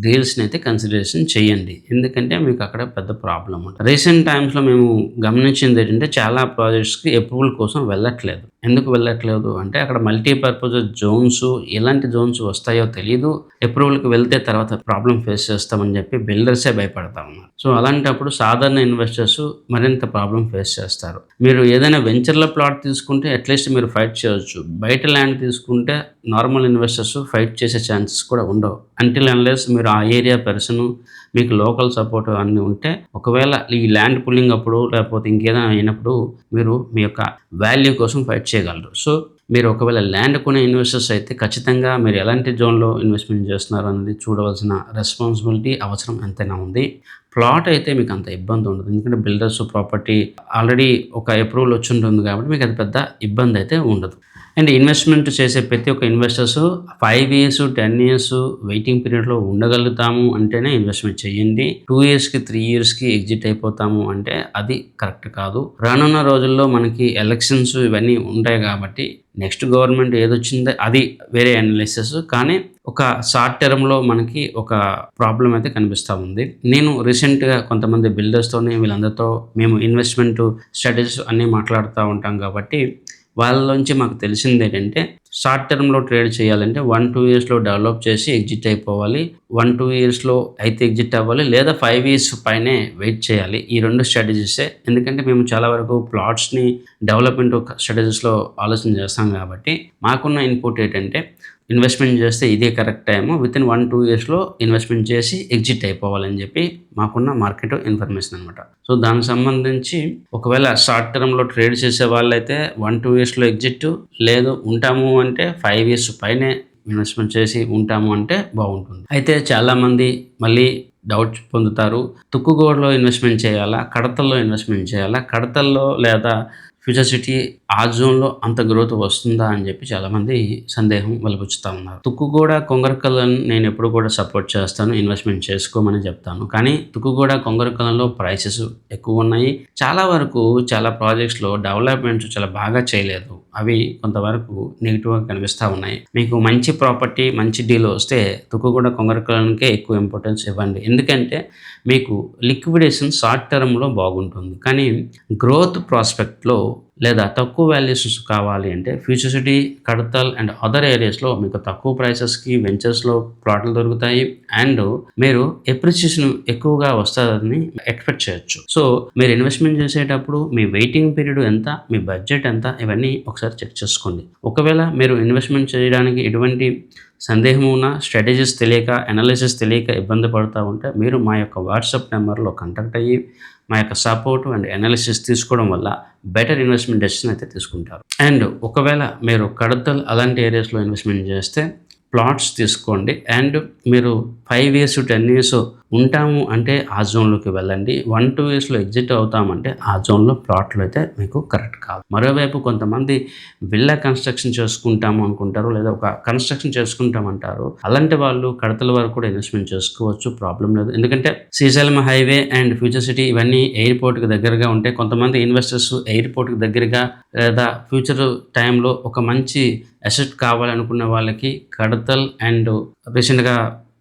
డీల్స్ని అయితే కన్సిడరేషన్ చేయండి. ఎందుకంటే మీకు అక్కడ పెద్ద ప్రాబ్లం ఉంటుంది. రీసెంట్ టైమ్స్లో మేము గమనించింది ఏంటంటే, చాలా ప్రాజెక్ట్స్కి అప్రూవల్ కోసం వెళ్ళట్లేదు. ఎందుకు వెళ్ళట్లేదు అంటే అక్కడ మల్టీపర్పస్ జోన్స్, ఎలాంటి జోన్స్ వస్తాయో తెలియదు. అప్రూవల్కి వెళ్తే తర్వాత ప్రాబ్లం ఫేస్ చేస్తామని చెప్పి బిల్డర్సే భయపడతా ఉన్నారు. సో అలాంటప్పుడు సాధారణ ఇన్వెస్టర్స్ మరింత ప్రాబ్లం ఫేస్ చేస్తారు. మీరు ఏదైనా వెంచర్ల ప్లాట్ తీసుకుంటే అట్లీస్ట్ మీరు ఫైట్ చేయవచ్చు. బయట ల్యాండ్ తీసుకుంటే నార్మల్ ఇన్వెస్టర్స్ ఫైట్ చేసే ఛాన్సెస్ కూడా ఉండవు. అంటిల్ అన్లెస్ మీరు ఆ ఏరియా పర్సన్, మీకు లోకల్ సపోర్ట్ అన్నీ ఉంటే, ఒకవేళ ఈ ల్యాండ్ పుల్లింగ్ అప్పుడు లేకపోతే ఇంకేదైనా అయినప్పుడు మీరు మీ యొక్క వాల్యూ కోసం ఫైట్ చేయగలరు. సో మీరు ఒకవేళ ల్యాండ్ కొనే ఇన్వెస్టర్స్ అయితే ఖచ్చితంగా మీరు ఎలాంటి జోన్లో ఇన్వెస్ట్మెంట్ చేస్తున్నారు అనేది చూడవలసిన రెస్పాన్సిబిలిటీ, అవసరం ఎంతైనా ఉంది. ప్లాట్ అయితే మీకు అంత ఇబ్బంది ఉండదు, ఎందుకంటే బిల్డర్స్ ప్రాపర్టీ ఆల్రెడీ ఒక అప్రూవల్ వచ్చి ఉంటుంది కాబట్టి మీకు అది పెద్ద ఇబ్బంది అయితే ఉండదు. అండ్ ఇన్వెస్ట్మెంట్ చేసే ప్రతి ఒక్క ఇన్వెస్టర్స్ 5 ఇయర్స్ 10 ఇయర్స్ వెయిటింగ్ పీరియడ్లో ఉండగలుగుతాము అంటేనే ఇన్వెస్ట్మెంట్ చేయండి. 2 ఇయర్స్కి 3 ఇయర్స్కి ఎగ్జిట్ అయిపోతాము అంటే అది కరెక్ట్ కాదు. రానున్న రోజుల్లో మనకి ఎలక్షన్స్ ఇవన్నీ ఉంటాయి కాబట్టి నెక్స్ట్ గవర్నమెంట్ ఏదొచ్చిందో అది వేరే అనాలిసిస్. కానీ ఒక షార్ట్ టర్మ్లో మనకి ఒక ప్రాబ్లం అయితే కనిపిస్తూ ఉంది. నేను రీసెంట్గా కొంతమంది బిల్డర్స్తోని వీళ్ళందరితో మేము ఇన్వెస్ట్మెంట్ స్ట్రాటజీస్ అన్నీ మాట్లాడుతూ ఉంటాం కాబట్టి వాళ్ళలోంచి మాకు తెలిసింది ఏంటంటే షార్ట్ టర్మ్లో ట్రేడ్ చేయాలంటే 1-2 ఇయర్స్లో డెవలప్ చేసి ఎగ్జిట్ అయిపోవాలి. 1-2 ఇయర్స్లో అయితే ఎగ్జిట్ అవ్వాలి, లేదా 5 ఇయర్స్ పైనే వెయిట్ చేయాలి. ఈ 2 స్ట్రాటజీసే. ఎందుకంటే మేము చాలా వరకు ప్లాట్స్ని డెవలప్మెంట్ స్ట్రాటజీస్లో ఆలోచన చేస్తాం కాబట్టి మాకున్న ఇన్పుట్ ఏంటంటే ఇన్వెస్ట్మెంట్ చేస్తే ఇదే కరెక్ట్ టైము, వితిన్ 1-2 ఇయర్స్లో ఇన్వెస్ట్మెంట్ చేసి ఎగ్జిట్ అయిపోవాలని చెప్పి మాకున్న మార్కెట్ ఇన్ఫర్మేషన్ అనమాట. సో దానికి సంబంధించి ఒకవేళ షార్ట్ టర్మ్లో ట్రేడ్ చేసే వాళ్ళైతే 1-2 ఇయర్స్లో ఎగ్జిట్, లేదు ఉంటాము అంటే 5 ఇయర్స్ పైనే ఇన్వెస్ట్మెంట్ చేసి ఉంటాము అంటే బాగుంటుంది. అయితే చాలామంది మళ్ళీ డౌట్ పొందుతారు, తుక్కుగూడలో ఇన్వెస్ట్మెంట్ చేయాలా, కడతల్లో ఇన్వెస్ట్మెంట్ చేయాలా, కడతల్లో లేదా ఫ్యూచర్ సిటీ ఆ జోన్లో అంత గ్రోత్ వస్తుందా అని చెప్పి చాలామంది సందేహం వెలిబుచ్చుతూ ఉన్నారు. తుక్కుగూడ కొంగరకల్లను నేను ఎప్పుడు కూడా సపోర్ట్ చేస్తాను, ఇన్వెస్ట్మెంట్ చేసుకోమని చెప్తాను. కానీ తుక్కుగూడ కొంగరకల్లంలో ప్రైసెస్ ఎక్కువ ఉన్నాయి. చాలా వరకు చాలా ప్రాజెక్ట్స్లో డెవలప్మెంట్స్ చాలా బాగా చేయలేదు. అవి కొంతవరకు నెగిటివ్గా కనిపిస్తూ ఉన్నాయి. మీకు మంచి ప్రాపర్టీ మంచి డీల్ వస్తే తుక్కుగూడ కొంగరకల్లానికే ఎక్కువ ఇంపార్టెన్స్ ఇవ్వండి. ఎందుకంటే మీకు లిక్విడేషన్ షార్ట్ టర్మ్లో బాగుంటుంది, కానీ గ్రోత్ ప్రాస్పెక్ట్లో లేదా తక్కువ వాల్యుయేషన్స్ కావాలి అంటే future city, Kadthal and other ఏరియాస్లో మీకు తక్కువ ప్రైసెస్కి వెంచర్స్లో ప్లాట్లు దొరుకుతాయి అండ్ మీరు ఎప్రిసియేషన్ ఎక్కువగా వస్తుందని ఎక్స్పెక్ట్ చేయొచ్చు. సో మీరు ఇన్వెస్ట్మెంట్ చేసేటప్పుడు మీ వెయిటింగ్ పీరియడ్ ఎంత, మీ బడ్జెట్ ఎంత, ఇవన్నీ ఒకసారి చెక్ చేసుకోండి. ఒకవేళ మీరు ఇన్వెస్ట్మెంట్ చేయడానికి ఎటువంటి సందేహం ఉన్న, స్ట్రాటజీస్ తెలియక, అనాలిసిస్ తెలియక ఇబ్బంది పడుతూ ఉంటే మీరు మా యొక్క వాట్సాప్ నెంబర్లో కాంటాక్ట్ అయ్యి మా యొక్క సపోర్ట్ అండ్ అనాలిసిస్ తీసుకోవడం వల్ల బెటర్ ఇన్వెస్ట్మెంట్ డెసిషన్ అయితే తీసుకుంటారు. అండ్ ఒకవేళ మీరు కడతల్ అలాంటి ఏరియాస్లో ఇన్వెస్ట్మెంట్ చేస్తే ప్లాట్స్ తీసుకోండి అండ్ మీరు 5 ఇయర్స్ 10 ఇయర్స్ ఉంటాము అంటే ఆ జోన్లోకి వెళ్ళండి. 1-2 ఇయర్స్లో ఎగ్జిట్ అవుతామంటే ఆ జోన్లో ప్లాట్లు అయితే మీకు కరెక్ట్ కాదు. మరోవైపు కొంతమంది విల్లా కన్స్ట్రక్షన్ చేసుకుంటాము అనుకుంటారు, లేదా ఒక కన్స్ట్రక్షన్ చేసుకుంటామంటారు. అలాంటి వాళ్ళు కడతల వరకు కూడా ఇన్వెస్ట్మెంట్ చేసుకోవచ్చు, ప్రాబ్లం లేదు. ఎందుకంటే Srisailam highway and future city ఇవన్నీ ఎయిర్పోర్ట్కి దగ్గరగా ఉంటాయి. కొంతమంది ఇన్వెస్టర్స్ ఎయిర్పోర్ట్కి దగ్గరగా లేదా ఫ్యూచర్ టైంలో ఒక మంచి అసెట్ కావాలనుకున్న వాళ్ళకి కడతల్ అండ్ రీసెంట్గా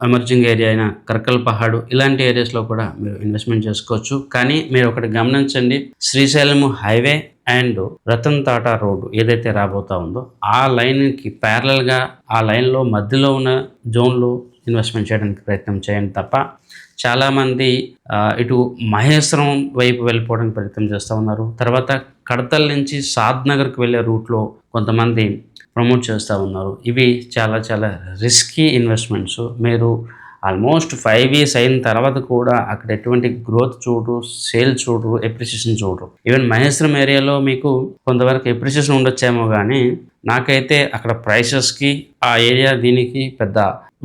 ఎమర్జింగ్ ఏరియా అయిన కర్కల్ పహాడు ఇలాంటి ఏరియాస్లో కూడా మీరు ఇన్వెస్ట్మెంట్ చేసుకోవచ్చు. కానీ మీరు ఒకటి గమనించండి, Srisailam highway and Ratan Tata road ఏదైతే రాబోతా ఉందో ఆ లైన్కి ప్యారలల్గా ఆ లైన్లో మధ్యలో ఉన్న జోన్లో ఇన్వెస్ట్మెంట్ చేయడానికి ప్రయత్నం చేయండి తప్ప చాలామంది ఇటు మహేశ్వరం వైపు వెళ్ళిపోవడానికి ప్రయత్నం చేస్తూ ఉన్నారు. తర్వాత కడతల్ నుంచి సాద్నగర్కి వెళ్ళే రూట్లో కొంతమంది ప్రమోట్ చేస్తూ ఉన్నారు. ఇవి చాలా చాలా రిస్కీ ఇన్వెస్ట్మెంట్స్. మీరు ఆల్మోస్ట్ 5 ఇయర్స్ అయిన తర్వాత కూడా అక్కడ ఎటువంటి గ్రోత్ చూడరు, సేల్ చూడరు, ఎప్రిసియేషన్ చూడరు. ఈవెన్ మహేశ్వరం ఏరియాలో మీకు కొంతవరకు ఎప్రిసియేషన్ ఉండొచ్చేమో, కానీ నాకైతే అక్కడ ప్రైసెస్కి ఆ ఏరియా దీనికి పెద్ద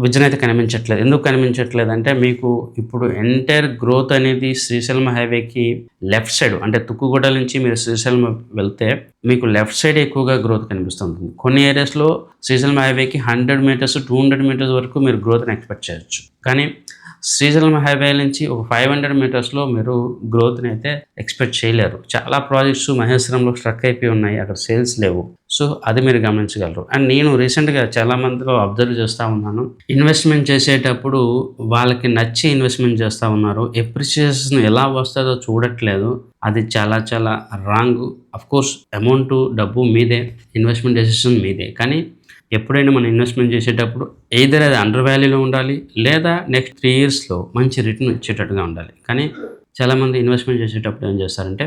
విజన్ అయితే కనిపించట్లేదు. ఎందుకు కనిపించట్లేదు అంటే మీకు ఇప్పుడు ఎంటైర్ గ్రోత్ అనేది శ్రీశైలం హైవేకి లెఫ్ట్ సైడ్ అంటే తుక్కుగూడ నుంచి మీరు శ్రీశైలం వెళ్తే మీకు లెఫ్ట్ సైడ్ ఎక్కువగా గ్రోత్ కనిపిస్తుంది. కొన్ని ఏరియాస్లో శ్రీశైలం హైవేకి 100 మీటర్స్ 200 మీటర్స్ వరకు మీరు గ్రోత్ని ఎక్స్పెక్ట్ చేయొచ్చు. కానీ శ్రీశైలం హైవే నుంచి ఒక 500 మీటర్స్లో మీరు గ్రోత్ని అయితే ఎక్స్పెక్ట్ చేయలేరు. చాలా ప్రాజెక్ట్స్ మహేశ్వరంలో స్ట్రక్ అయిపోయి ఉన్నాయి, అక్కడ సేల్స్ లేవు. సో అది మీరు గమనించగలరు. అండ్ నేను రీసెంట్గా చాలామందిలో అబ్జర్వ్ చేస్తూ ఉన్నాను, ఇన్వెస్ట్మెంట్ చేసేటప్పుడు వాళ్ళకి నచ్చి ఇన్వెస్ట్మెంట్ చేస్తూ ఉన్నారు, ఎప్రిసియేషన్ ఎలా వస్తుందో చూడట్లేదు. అది చాలా చాలా రాంగ్. అఫ్కోర్స్ అమౌంట్ డబ్బు మీదే, ఇన్వెస్ట్మెంట్ డెసిషన్ మీదే. కానీ ఎప్పుడైనా మనం ఇన్వెస్ట్మెంట్ చేసేటప్పుడు ఎయిదర్ అది అండర్ వాల్యూలో ఉండాలి, లేదా నెక్స్ట్ 3 ఇయర్స్లో మంచి రిటర్న్ ఇచ్చేటట్టుగా ఉండాలి. కానీ చాలామంది ఇన్వెస్ట్మెంట్ చేసేటప్పుడు ఏం చేస్తారంటే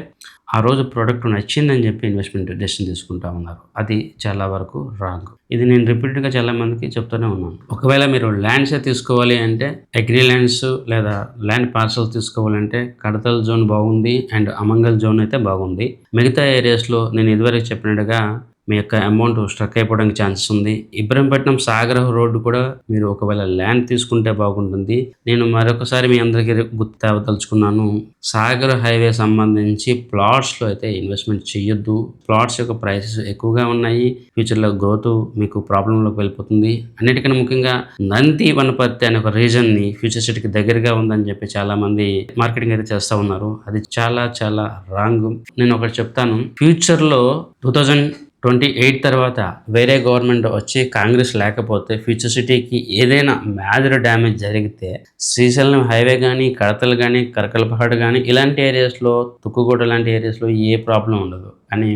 ఆ రోజు ప్రోడక్ట్ నచ్చిందని చెప్పి ఇన్వెస్ట్మెంట్ డెసిషన్ తీసుకుంటూ ఉన్నారు. అది చాలా వరకు రాంగ్. ఇది నేను రిపీటెడ్గా చాలామందికి చెప్తూనే ఉన్నాను. ఒకవేళ మీరు ల్యాండ్సే తీసుకోవాలి అంటే అగ్రి ల్యాండ్స్ లేదా ల్యాండ్ పార్సల్ తీసుకోవాలంటే కడతల్ జోన్ బాగుంది అండ్ అమంగల్ జోన్ అయితే బాగుంది. మిగతా ఏరియాస్లో నేను ఇదివరకు చెప్పినట్టుగా మీ యొక్క అమౌంట్ స్ట్రక్ అయిపోవడానికి ఛాన్సెస్ ఉంది. ఇబ్రహీంపట్నం సాగర్ రోడ్డు కూడా మీరు ఒకవేళ ల్యాండ్ తీసుకుంటే బాగుంటుంది. నేను మరొకసారి మీ అందరికీ గుర్తు తేవదలుచుకున్నాను. సాగర్ హైవే సంబంధించి ప్లాట్స్‌లో అయితే ఇన్వెస్ట్‌మెంట్ చేయొద్దు. ప్లాట్స్ యొక్క ప్రైసెస్ ఎక్కువగా ఉన్నాయి. ఫ్యూచర్‌లో గ్రోత్ మీకు ప్రాబ్లమ్‌లోకి వెళ్ళిపోతుంది. అన్నిటికన్నా ముఖ్యంగా నంది వనపర్తి అనే ఒక రీజన్‌ని ఫ్యూచర్ సిటీకి దగ్గరగా ఉందని చెప్పి చాలామంది మార్కెటింగ్ అయితే చేస్తా ఉన్నారు. అది చాలా చాలా రాంగ్. నేను ఒకటి చెప్తాను. ఫ్యూచర్‌లో 2028 తర్వాత వేరే గవర్నమెంట్ వచ్చి కాంగ్రెస్ లేకపోతే ఫ్యూచర్ సిటీకి ఏదైనా మేజర్ డ్యామేజ్ జరిగితే శ్రీశైలం హైవే కానీ, కడతలు కానీ, కరకలపహాడ్ కానీ ఇలాంటి ఏరియాస్‌లో, తుక్కుగూడ లాంటి ఏరియాస్‌లో ఏ ప్రాబ్లం ఉండదు. కానీ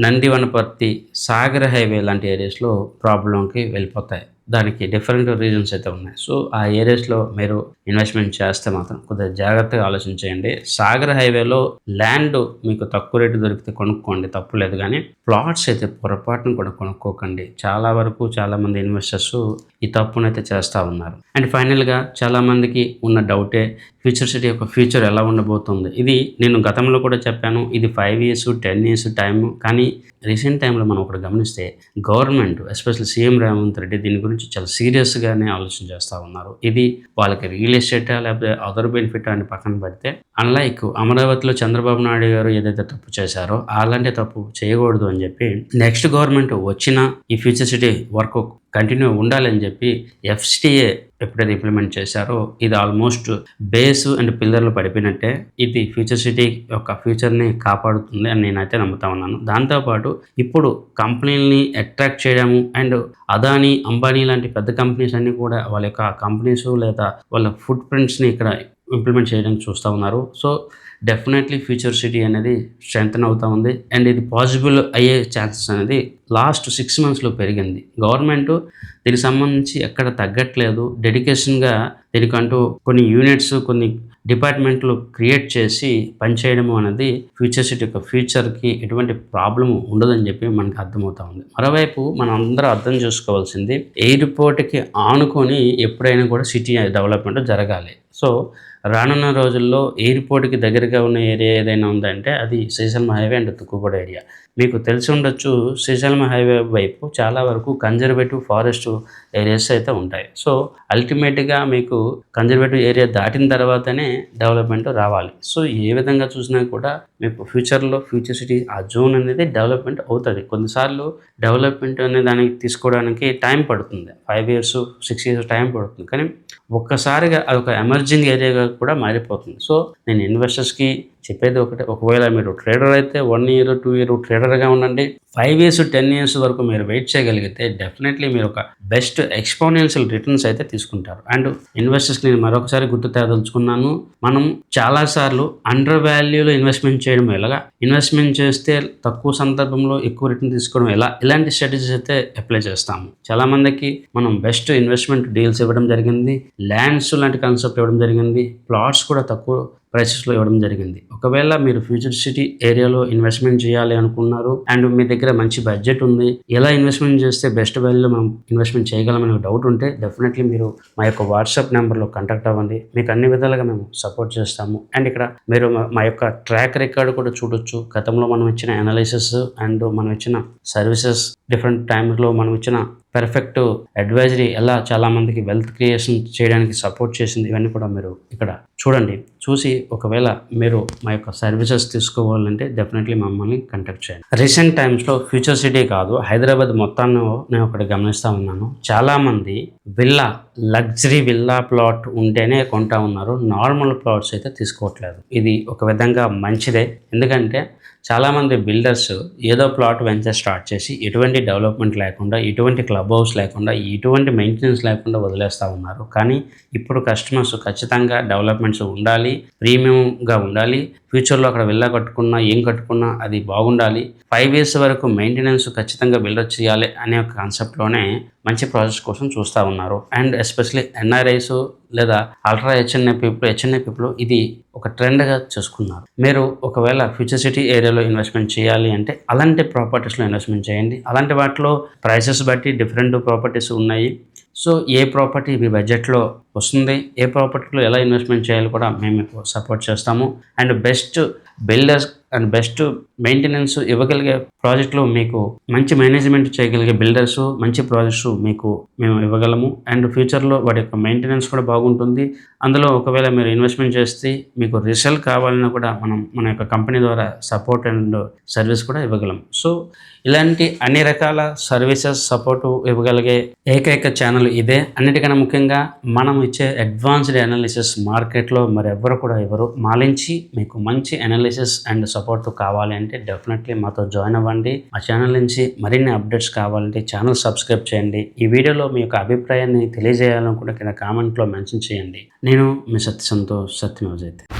నంది వనపర్తి, సాగర్ హైవే లాంటి ఏరియాస్‌లో ప్రాబ్లంకి వెళ్ళిపోతాయి. దానికి డిఫరెంట్ రీజన్స్ అయితే ఉన్నాయి. సో ఆ ఏరియాస్‌లో మీరు ఇన్వెస్ట్‌మెంట్ చేస్తే మాత్రం కొద్దిగా జాగ్రత్తగా ఆలోచించేయండి. సాగర్ హైవేలో ల్యాండ్ మీకు తక్కువ రేటు దొరికితే కొనుక్కోండి, తప్పులేదు. కానీ ప్లాట్స్ అయితే పొరపాటున కూడా కొనుక్కోకండి. చాలా వరకు చాలామంది ఇన్వెస్టర్స్ ఈ తప్పునైతే చేస్తూ ఉన్నారు. అండ్ ఫైనల్‌గా చాలామందికి ఉన్న డౌటే ఫ్యూచర్ సిటీ యొక్క ఫ్యూచర్ ఎలా ఉండబోతుంది. ఇది నేను గతంలో కూడా చెప్పాను. ఇది 5 ఇయర్స్, 10 ఇయర్స్ టైము. కానీ రీసెంట్ టైంలో మనం ఒకటి గమనిస్తే government especially CM Revanth Reddy దీని గురించి చాలా సీరియస్‌గానే ఆలోచన చేస్తూ ఉన్నారు. ఇది వాళ్ళకి రియల్ ఎస్టేటా లేకపోతే అదర్ బెనిఫిటా అని పక్కన పెడితే అన్లైక్ అమరావతిలో చంద్రబాబు నాయుడు గారు ఏదైతే తప్పు చేశారో అలాంటి తప్పు చేయకూడదు అని చెప్పి నెక్స్ట్ గవర్నమెంట్ వచ్చినా ఈ ఫ్యూచర్ సిటీ వర్క్ కంటిన్యూ ఉండాలని చెప్పి ఎఫ్‌సిటీఏ ఎప్పుడైతే ఇంప్లిమెంట్ చేశారో ఇది ఆల్మోస్ట్ బేస్ అండ్ పిల్లర్లు పడిపోయినట్టే. ఇది ఫ్యూచర్ సిటీ యొక్క ఫ్యూచర్‌ని కాపాడుతుంది అని నేనైతే నమ్ముతా ఉన్నాను. దాంతోపాటు ఇప్పుడు కంపెనీలని అట్రాక్ట్ చేయడము అండ్ అదానీ, అంబానీ లాంటి పెద్ద కంపెనీస్ అన్నీ కూడా వాళ్ళ యొక్క కంపెనీస్ లేదా వాళ్ళ ఫుట్ ప్రింట్స్‌ని ఇక్కడ ఇంప్లిమెంట్ చేయడానికి చూస్తూ ఉన్నారు. సో డెఫినెట్లీ ఫ్యూచర్ సిటీ అనేది స్ట్రెంథెన్ అవుతూ ఉంది. అండ్ ఇది పాసిబుల్ అయ్యే ఛాన్సెస్ అనేది లాస్ట్ 6 మంత్స్‌లో పెరిగింది. గవర్నమెంట్ దీనికి సంబంధించి ఎక్కడ తగ్గట్లేదు. డెడికేషన్‌గా దీనికంటూ కొన్ని యూనిట్స్, కొన్ని డిపార్ట్మెంట్లు క్రియేట్ చేసి పనిచేయడం అనేది ఫ్యూచర్ సిటీ యొక్క ఫ్యూచర్‌కి ఎటువంటి ప్రాబ్లమ్ ఉండదని చెప్పి మనకు అర్థమవుతా ఉంది. మరోవైపు మనం అందరం అర్థం చేసుకోవాల్సింది ఎయిర్‌పోర్ట్‌కి ఆనుకొని ఎప్పుడైనా కూడా సిటీ డెవలప్‌మెంట్ జరగాలి. సో రానున్న రోజుల్లో ఎయిర్‌పోర్ట్‌కి దగ్గరగా ఉన్న ఏరియా ఏదైనా ఉందంటే అది Srisailam highway and Tukkuguda area. మీకు తెలిసి ఉండొచ్చు శ్రీశైలం హైవే వైపు చాలా వరకు కన్జర్వేటివ్ ఫారెస్ట్ ఏరియాస్ అయితే ఉంటాయి. సో అల్టిమేట్‌గా మీకు కన్జర్వేటివ్ ఏరియా దాటిన తర్వాతనే డెవలప్మెంట్ రావాలి. సో ఏ విధంగా చూసినా కూడా మీకు ఫ్యూచర్‌లో ఫ్యూచర్ సిటీ ఆ జోన్ అనేది డెవలప్మెంట్ అవుతుంది. కొన్నిసార్లు డెవలప్మెంట్ అనే దానికి తీసుకోవడానికి టైం పడుతుంది. 5 ఇయర్స్, 6 ఇయర్స్ టైం పడుతుంది. కానీ ఒక్కసారిగా అదొక ఎమర్జింగ్ ఏరియాగా కూడా మారిపోతుంది. సో నేను ఇన్వెస్టర్స్‌కి చెప్పేది ఒకటే, ఒకవేళ మీరు ట్రేడర్ అయితే 1 ఇయర్, 2 ఇయర్ ట్రేడర్‌గా ఉండండి. 5 ఇయర్స్, 10 ఇయర్స్ వరకు మీరు వెయిట్ చేయగలిగితే డెఫినెట్లీ మీరు ఒక బెస్ట్ ఎక్స్‌పోనెన్షియల్ రిటర్న్స్ అయితే తీసుకుంటారు. అండ్ ఇన్వెస్టర్స్‌కి నేను మరొకసారి గుర్తు తేదలుచుకున్నాను. మనం చాలా సార్లు అండర్ వాల్యూలో ఇన్వెస్ట్‌మెంట్ చేయడం ఎలాగా, ఇన్వెస్ట్‌మెంట్ చేస్తే తక్కువ సందర్భంలో ఎక్కువ రిటర్న్ తీసుకోవడం ఎలా, ఇలాంటి స్ట్రాటజీస్ అయితే అప్లై చేస్తాము. చాలామందికి మనం బెస్ట్ ఇన్వెస్ట్మెంట్ డీల్స్ ఇవ్వడం జరిగింది. ల్యాండ్స్ లాంటి కాన్సెప్ట్ ఇవ్వడం జరిగింది. ప్లాట్స్ కూడా తక్కువ ప్రైసెస్‌లో ఇవ్వడం జరిగింది. ఒకవేళ మీరు ఫ్యూచర్ సిటీ ఏరియాలో ఇన్వెస్ట్‌మెంట్ చేయాలి అనుకున్నారు అండ్ మీ దగ్గర మంచి బడ్జెట్ ఉంది, ఎలా ఇన్వెస్ట్‌మెంట్ చేస్తే బెస్ట్ వాల్యూలో మనం ఇన్వెస్ట్‌మెంట్ చేయగలమని డౌట్ ఉంటే డెఫినెట్లీ మీరు మా యొక్క వాట్సాప్ నెంబర్‌లో కాంటాక్ట్ అవ్వండి. మీకు అన్ని విధాలుగా మేము సపోర్ట్ చేస్తాము. అండ్ ఇక్కడ మీరు మా యొక్క ట్రాక్ రికార్డ్ కూడా చూడొచ్చు. గతంలో మనం ఇచ్చిన అనాలిసిస్ అండ్ మనం ఇచ్చిన సర్వీసెస్, డిఫరెంట్ టైమ్స్‌లో మనం ఇచ్చిన పర్ఫెక్ట్ అడ్వైజరీ ఎలా చాలామందికి వెల్త్ క్రియేషన్ చేయడానికి సపోర్ట్ చేసింది, ఇవన్నీ కూడా మీరు ఇక్కడ చూడండి. చూసి ఒకవేళ మీరు మా యొక్క సర్వీసెస్ తీసుకోవాలంటే డెఫినెట్లీ మమ్మల్ని కాంటాక్ట్ చేయండి. రీసెంట్ టైమ్స్‌లో ఫ్యూచర్ సిటీ కాదు, హైదరాబాద్ మొత్తాన్ని నేను ఒకటి గమనిస్తూ ఉన్నాను. చాలామంది లగ్జరీ విల్లా ప్లాట్ ఉంటేనే కొంటా ఉన్నారు. నార్మల్ ప్లాట్స్ అయితే తీసుకోవట్లేదు. ఇది ఒక విధంగా మంచిదే. ఎందుకంటే చాలామంది బిల్డర్స్ ఏదో ప్లాట్ వెంచర్ స్టార్ట్ చేసి ఎటువంటి డెవలప్మెంట్ లేకుండా, ఎటువంటి క్లబ్ హౌస్ లేకుండా, ఎటువంటి మెయింటెనెన్స్ లేకుండా వదిలేస్తూ ఉన్నారు. కానీ ఇప్పుడు కస్టమర్స్ ఖచ్చితంగా డెవలప్మెంట్స్ ఉండాలి, ప్రీమియంగా ఉండాలి, ఫ్యూచర్లో అక్కడ విల్లా కట్టుకున్నా ఏం కట్టుకున్నా అది బాగుండాలి, 5 ఇయర్స్ వరకు మెయింటెనెన్స్ ఖచ్చితంగా బిల్డప్ చేయాలి అనే ఒక కాన్సెప్ట్లోనే మంచి ప్రాజెక్ట్స్ కోసం చూస్తూ ఉన్నారు. అండ్ ఎస్పెషల్లీ ఎన్ఆర్ఐస్ లేదా అల్ట్రా హెచ్ఎన్ఐ పీపుల్ ఇది ఒక ట్రెండ్గా చేసుకున్నారు. మీరు ఒకవేళ ఫ్యూచర్ సిటీ ఏరియాలో ఇన్వెస్ట్మెంట్ చేయాలి అంటే అలాంటి ప్రాపర్టీస్లో ఇన్వెస్ట్మెంట్ చేయండి. అలాంటి వాటిలో ప్రైసెస్ బట్టి డిఫరెంట్ ప్రాపర్టీస్ ఉన్నాయి. సో ఏ ప్రాపర్టీ మీ బడ్జెట్లో వస్తుంది, ఏ ప్రాపర్టీలో ఎలా ఇన్వెస్ట్మెంట్ చేయాలో కూడా మేము సపోర్ట్ చేస్తాము. And best builders and best maintenance ఇవ్వగలిగే ప్రాజెక్టులు, మీకు మంచి మేనేజ్మెంట్ చేయగలిగే బిల్డర్స్, మంచి ప్రాజెక్ట్స్ మీకు మేము ఇవ్వగలము. అండ్ ఫ్యూచర్లో వాటి యొక్క మెయింటెనెన్స్ కూడా బాగుంటుంది. అందులో ఒకవేళ మీరు ఇన్వెస్ట్మెంట్ చేస్తే మీకు రిజల్ట్ కావాలన్నా కూడా మన యొక్క కంపెనీ ద్వారా సపోర్ట్ అండ్ సర్వీస్ కూడా ఇవ్వగలం. సో ఇలాంటి అన్ని రకాల సర్వీసెస్ సపోర్ట్ ఇవ్వగలిగే ఏకైక ఛానల్ ఇదే. అన్నిటికన్నా ముఖ్యంగా మనం ఇచ్చే అడ్వాన్స్డ్ అనాలిసిస్ మార్కెట్లో మరెవ్వరు కూడా ఇవ్వరు. మాలించి మీకు మంచి అనాలిసిస్ అండ్ సపోర్ట్ కావాలి అంటే డెఫినెట్లీ మాతో జాయిన్ అవ్వండి. మా ఛానల్ నుంచి మరిన్ని అప్డేట్స్ కావాలంటే ఛానల్ సబ్స్క్రైబ్ చేయండి. ఈ వీడియోలో మీ యొక్క అభిప్రాయాన్ని తెలియజేయాలనుకుంటే కింద కామెంట్లో మెన్షన్ చేయండి. నేను మీ సత్య సంతోష్, సత్యమేవ జయతే.